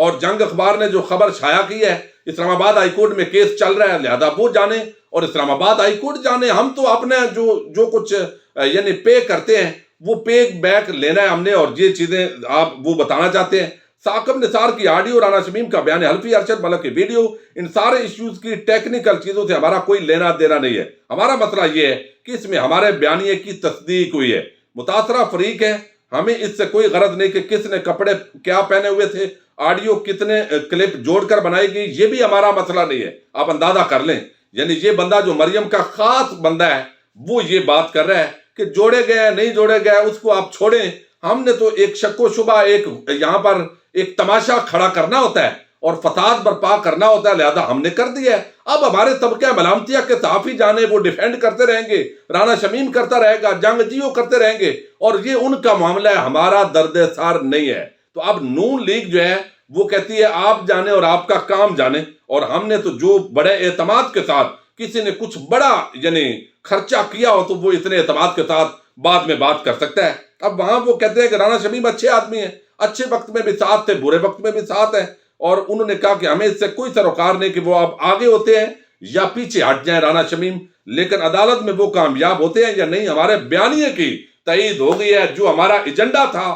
اور جنگ اخبار نے جو خبر شائع کی ہے اسلام آباد ہائی کورٹ میں کیس چل رہا ہے، لہذا وہ جانے اور اسلام آباد ہائی کورٹ جانے. ہم تو اپنے جو کچھ یعنی پے کرتے ہیں وہ پے بیک لینا ہے ہم نے، اور یہ چیزیں آپ وہ بتانا چاہتے ہیں. ثاقب نثار کی آڈیو، رانا شمیم کا بیان حلفی، ارشد ملک کی ویڈیو، ان سارے ایشوز کی ٹیکنیکل چیزوں سے ہمارا کوئی لینا دینا نہیں ہے. ہمارا مسئلہ یہ ہے کہ اس میں ہمارے بیانیے کی تصدیق ہوئی ہے. متاثرہ فریق ہے، ہمیں اس سے کوئی غرض نہیں کہ کس نے کپڑے کیا پہنے ہوئے تھے، آڈیو کتنے کلپ جوڑ کر بنائی گئی، یہ بھی ہمارا مسئلہ نہیں ہے. آپ اندازہ کر لیں، یعنی یہ بندہ جو مریم کا خاص بندہ ہے وہ یہ بات کر رہا ہے کہ جوڑے گئے ہیں نہیں جوڑے گئے، اس کو آپ چھوڑیں. ہم نے تو ایک شک و شبہ، ایک یہاں پر ایک تماشا کھڑا کرنا ہوتا ہے اور فساد برپا کرنا ہوتا ہے، لہذا ہم نے کر دیا ہے. اب ہمارے طبقہ ملامتیہ کے صحافی جانے وہ ڈیفینڈ کرتے رہیں گے، رانا شمیم کرتا رہے گا، جنگ جیو کرتے رہیں گے، اور یہ ان کا معاملہ ہے، ہمارا درد سار نہیں ہے. تو اب نون لیگ جو ہے وہ کہتی ہے آپ جانے اور آپ کا کام جانے، اور ہم نے تو جو بڑے اعتماد کے ساتھ کسی نے کچھ بڑا یعنی خرچہ کیا ہو تو وہ اتنے اعتماد کے ساتھ بعد میں بات کر سکتا ہے. اب وہاں وہ کہتے ہیں کہ رانا شمیم اچھے آدمی ہیں، اچھے وقت میں بھی ساتھ تھے، برے وقت میں بھی ساتھ ہیں، اور انہوں نے کہا کہ ہمیں اس سے کوئی سروکار نہیں کہ وہ اب آگے ہوتے ہیں یا پیچھے ہٹ جائیں رانا شمیم، لیکن عدالت میں وہ کامیاب ہوتے ہیں یا نہیں. ہمارے بیانیے کی تائید ہو گئی ہے، جو ہمارا ایجنڈا تھا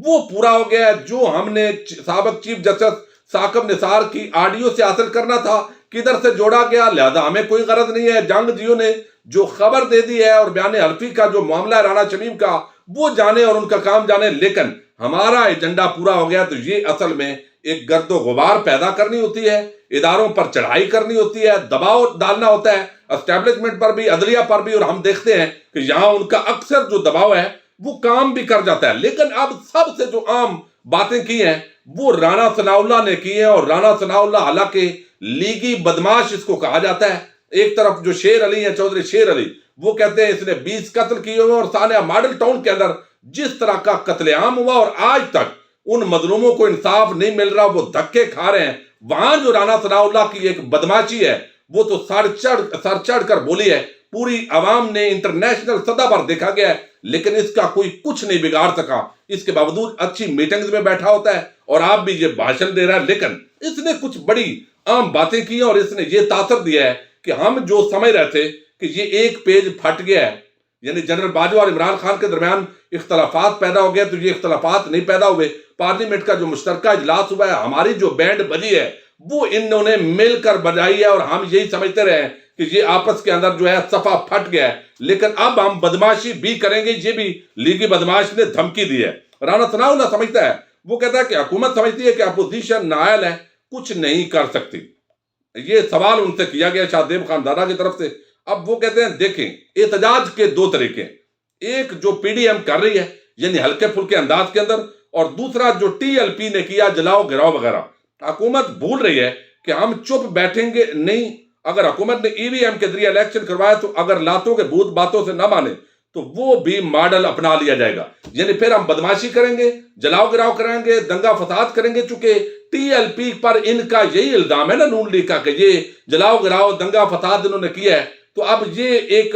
وہ پورا ہو گیا ہے. جو ہم نے سابق چیف جسٹس ثاقب نثار کی آڈیو سے حاصل کرنا تھا کدھر سے جوڑا گیا، لہذا ہمیں کوئی غرض نہیں ہے. جنگ جیو نے جو خبر دے دی ہے اور بیان حلفی کا جو معاملہ ہے رانا شمیم کا وہ جانے اور ان کا کام جانے، لیکن ہمارا ایجنڈا پورا ہو گیا. تو یہ اصل میں ایک گرد و غبار پیدا کرنی ہوتی ہے، اداروں پر چڑھائی کرنی ہوتی ہے، دباؤ ڈالنا ہوتا ہے اسٹیبلشمنٹ پر بھی، عدلیہ پر بھی، اور ہم دیکھتے ہیں کہ یہاں ان کا اکثر جو دباؤ ہے وہ کام بھی کر جاتا ہے. لیکن اب سب سے جو عام باتیں کی ہیں وہ رانا ثناء اللہ نے کی ہیں، اور رانا ثناء اللہ حالانکہ لیگی بدماش اس کو کہا جاتا ہے. ایک طرف جو شیر علی ہیں، چودھری شیر علی، وہ کہتے ہیں اس نے 20 قتل کیے ہوئے، اور ثانیہ ماڈل ٹاؤن کے اندر جس طرح کا قتل عام ہوا اور آج تک ان مظلوموں کو انصاف نہیں مل رہا، وہ دھکے کھا رہے ہیں. وہاں جو رانا ثناء اللہ کی ایک بدماشی ہے وہ تو سر چڑھ کر بولی ہے، پوری عوام نے انٹرنیشنل سطح پر دیکھا گیا ہے، لیکن اس کا کوئی کچھ نہیں بگاڑ سکا. اس کے باوجود اچھی میٹنگز میں بیٹھا ہوتا ہے اور آپ بھی یہ بھاشن دے رہا ہے، لیکن اس نے کچھ بڑی عام باتیں کی ہیں اور اس نے یہ تاثر دیا ہے کہ ہم جو سمجھ رہے تھے کہ یہ ایک پیج پھٹ گیا ہے، یعنی جنرل باجوہ اور عمران خان کے درمیان اختلافات پیدا ہو گئے، تو یہ اختلافات نہیں پیدا ہوئے. پارلیمنٹ کا جو مشترکہ اجلاس ہوا ہے، ہماری جو بینڈ بجی ہے وہ انہوں نے مل کر بجائی ہے، اور ہم یہی سمجھتے رہے ہیں کہ یہ آپس کے اندر جو ہے صفحہ پھٹ گیا ہے. لیکن اب ہم بدماشی بھی کریں گے، یہ بھی لیگی بدماش نے دھمکی دی ہے. رانا ثناء اللہ سمجھتا ہے، وہ کہتا ہے کہ حکومت سمجھتی ہے کہ اپوزیشن نائل ہے، کچھ نہیں کر سکتی. یہ سوال ان سے کیا گیا شاہدیب خان دادا کی طرف سے. اب وہ کہتے ہیں دیکھیں احتجاج کے دو طریقے، ایک جو پی ڈی ایم کر رہی ہے یعنی ہلکے پھلکے انداز کے اندر، اور دوسرا جو ٹی ایل پی نے کیا جلاؤ گراؤ وغیرہ. حکومت بھول رہی ہے کہ ہم چپ بیٹھیں گے نہیں. اگر حکومت نے ای وی ایم کے ذریعے الیکشن کروایا تو اگر لاتوں کے بھوت باتوں سے نہ مانے تو وہ بھی ماڈل اپنا لیا جائے گا، یعنی پھر ہم بدماشی کریں گے، جلاؤ گراؤ کریں گے، دنگا فساد کریں گے. چونکہ ٹی ایل پی پر ان کا یہی الزام ہے نا نون لیگ کا کہ یہ جلاؤ گراؤ دنگا فساد انہوں نے کیا ہے، تو اب یہ ایک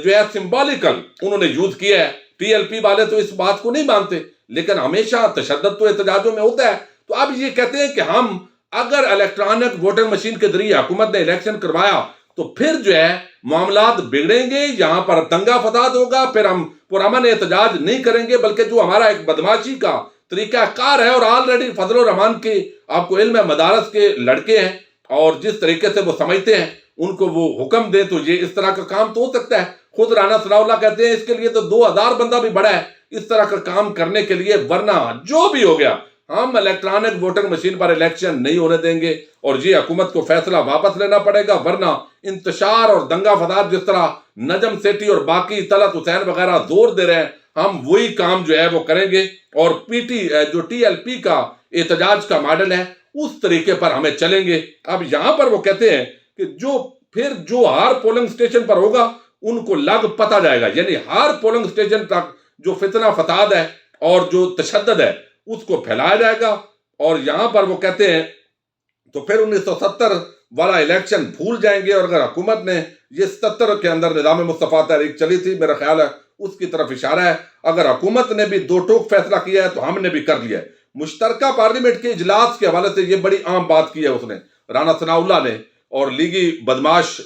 جو ہے سمبولیکل انہوں نے یوز کیا ہے. ٹی ایل پی والے تو اس بات کو نہیں مانتے، لیکن ہمیشہ تشدد تو احتجاجوں میں ہوتا ہے. تو اب یہ کہتے ہیں کہ ہم اگر الیکٹرانک ووٹنگ مشین کے ذریعے حکومت نے الیکشن کروایا تو پھر جو ہے معاملات بگڑیں گے، یہاں پر دنگا فساد ہوگا، پھر ہم پرامن احتجاج نہیں کریں گے، بلکہ جو ہمارا ایک بدماشی کا طریقہ کار ہے. اور آلریڈی فضل الرحمان کے آپ کو علم ہے مدارس کے لڑکے ہیں، اور جس طریقے سے وہ سمجھتے ہیں ان کو وہ حکم دے تو یہ اس طرح کا کام تو ہو سکتا ہے. خود رانا ثناء اللہ کہتے ہیں اس کے لیے تو 2000 بندہ بھی بڑا ہے اس طرح کا کام کرنے کے لیے، ورنہ جو بھی ہو گیا ہم الیکٹرانک ووٹنگ مشین پر الیکشن نہیں ہونے دیں گے، اور یہ حکومت کو فیصلہ واپس لینا پڑے گا. ورنہ انتشار اور دنگا فساد جس طرح نجم سیٹھی اور باقی طلعت حسین وغیرہ زور دے رہے ہیں، ہم وہی کام جو ہے وہ کریں گے، اور جو ٹی ایل پی کا احتجاج کا ماڈل ہے اس طریقے پر ہمیں چلیں گے. اب یہاں پر وہ کہتے ہیں کہ جو ہر پولنگ سٹیشن پر ہوگا ان کو لگ پتا جائے گا، یعنی ہر پولنگ سٹیشن تک جو فتنہ فساد ہے اور جو تشدد ہے اس کو پھیلایا جائے گا. اور یہاں پر وہ کہتے ہیں تو پھر 1970 والا الیکشن بھول جائیں گے. اور اگر حکومت نے یہ 77 کے اندر نظام مصطفیٰ تحریک چلی تھی، میرا خیال ہے اس کی طرف اشارہ ہے، اگر حکومت نے بھی دو ٹوک فیصلہ کیا ہے تو ہم نے بھی کر لیا ہے. مشترکہ پارلیمنٹ کے اجلاس کے حوالے سے یہ بڑی عام بات کی ہے اس نے، رانا ثناءاللہ نے، اور لیگی بدماش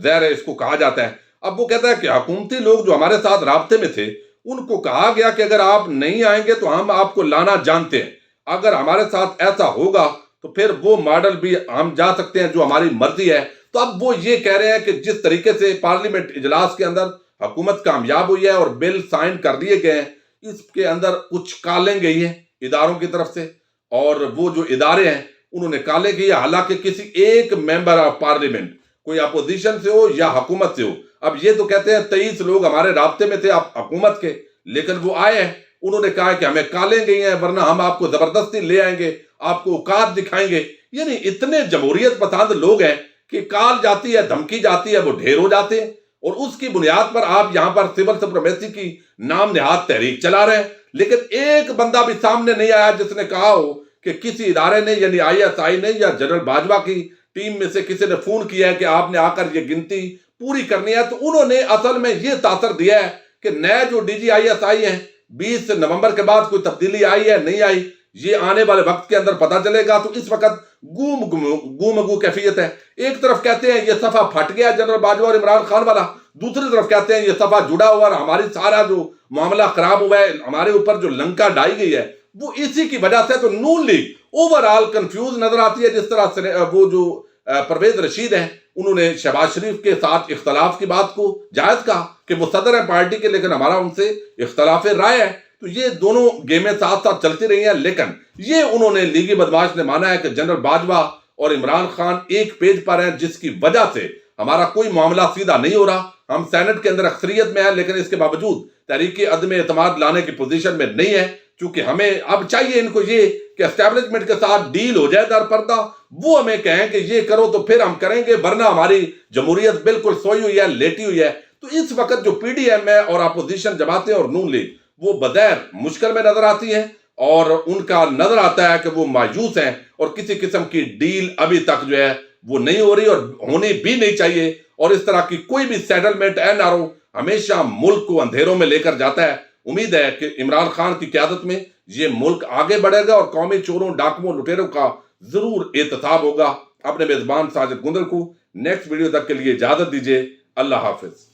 زہر ہے اس کو کہا جاتا ہے۔ اب وہ کہتا ہے کہ حکومتی لوگ جو ہمارے ساتھ رابطے میں تھے ان کو کہا گیا کہ اگر آپ نہیں آئیں گے تو ہم آپ کو لانا جانتے ہیں، اگر ہمارے ساتھ ایسا ہوگا تو پھر وہ ماڈل بھی ہم جا سکتے ہیں جو ہماری مرضی ہے۔ تو اب وہ یہ کہہ رہے ہیں کہ جس طریقے سے پارلیمنٹ اجلاس کے اندر حکومت کامیاب ہوئی ہے اور بل سائن کر دیے گئے ہیں، اس کے اندر کچھ کالیں گئی ہیں اداروں کی طرف سے، اور وہ جو ادارے ہیں انہوں نے کالے کی، حالانکہ کسی ایک ممبر آف پارلیمنٹ، کوئی اپوزیشن سے ہو یا حکومت سے ہو۔ اب یہ تو کہتے ہیں 23 لوگ ہمارے رابطے میں تھے حکومت کے، لیکن وہ آئے ہیں، انہوں نے کہا کہ ہمیں کالیں گئی ہیں ورنہ ہم آپ کو زبردستی لے آئیں گے، آپ کو اوقات دکھائیں گے۔ یعنی اتنے جمہوریت پسند لوگ ہیں کہ کال جاتی ہے، دھمکی جاتی ہے، وہ ڈھیر ہو جاتے ہیں، اور اس کی بنیاد پر آپ یہاں پر سول سپریمیسی کی نام نہاد تحریک چلا رہے ہیں۔ لیکن ایک بندہ بھی سامنے نہیں آیا جس نے کہا ہو کہ کسی ادارے نے، یعنی ISI نے یا جنرل باجوہ کی ٹیم میں سے کسی نے فون کیا ہے کہ آپ نے آ کر یہ گنتی پوری کرنی ہے۔ تو انہوں نے اصل میں یہ تاثر دیا ہے کہ نئے جو DG ISI ہیں، 20 نومبر کے بعد کوئی تبدیلی آئی ہے نہیں آئی، یہ آنے والے وقت کے اندر پتہ چلے گا۔ تو اس وقت گو کیفیت ہے۔ ایک طرف کہتے ہیں یہ صفحہ پھٹ گیا جنرل باجوہ اور عمران خان والا، دوسری طرف کہتے ہیں یہ صفحہ جڑا ہوا اور ہماری سارا جو معاملہ خراب ہوا ہے، ہمارے اوپر جو لنکا ڈائی گئی ہے وہ اسی کی وجہ سے۔ تو نون لیگ اوورآل کنفیوز نظر آتی ہے، جس طرح سے وہ جو پرویز رشید ہیں انہوں نے شہباز شریف کے ساتھ اختلاف کی بات کو جائز کہا کہ وہ صدر ہیں پارٹی کے، لیکن ہمارا ان سے اختلاف رائے ہے۔ تو یہ دونوں گیمیں ساتھ ساتھ چلتی رہی ہیں، لیکن یہ انہوں نے لیگی بدماش نے مانا ہے کہ جنرل باجوہ اور عمران خان ایک پیج پر ہیں، جس کی وجہ سے ہمارا کوئی معاملہ سیدھا نہیں ہو رہا۔ ہم سینٹ کے اندر اکثریت میں ہیں، لیکن اس کے باوجود تحریک عدم اعتماد لانے کی پوزیشن میں نہیں ہے، چونکہ ہمیں اب چاہیے ان کو یہ کہ اسٹیبلشمنٹ کے ساتھ ڈیل ہو جائے در پردہ، وہ ہمیں کہیں کہ یہ کرو تو پھر ہم کریں گے، ورنہ ہماری جمہوریت بالکل سوئی ہوئی ہے، لیٹی ہوئی ہے۔ تو اس وقت جو PDM ہے اور اپوزیشن جماعتیں اور نون لیگ وہ بظاہر مشکل میں نظر آتی ہیں، اور ان کا نظر آتا ہے کہ وہ مایوس ہیں، اور کسی قسم کی ڈیل ابھی تک جو ہے وہ نہیں ہو رہی اور ہونی بھی نہیں چاہیے۔ اور اس طرح کی کوئی بھی سیٹلمنٹ NRO ہمیشہ ملک کو اندھیروں میں لے کر جاتا ہے۔ امید ہے کہ عمران خان کی قیادت میں یہ ملک آگے بڑھے گا اور قومی چوروں، ڈاکوؤں، لٹیروں کا ضرور احتساب ہوگا۔ اپنے میزبان ساجد گندل کو نیکسٹ ویڈیو تک کے لیے اجازت دیجیے۔ اللہ حافظ۔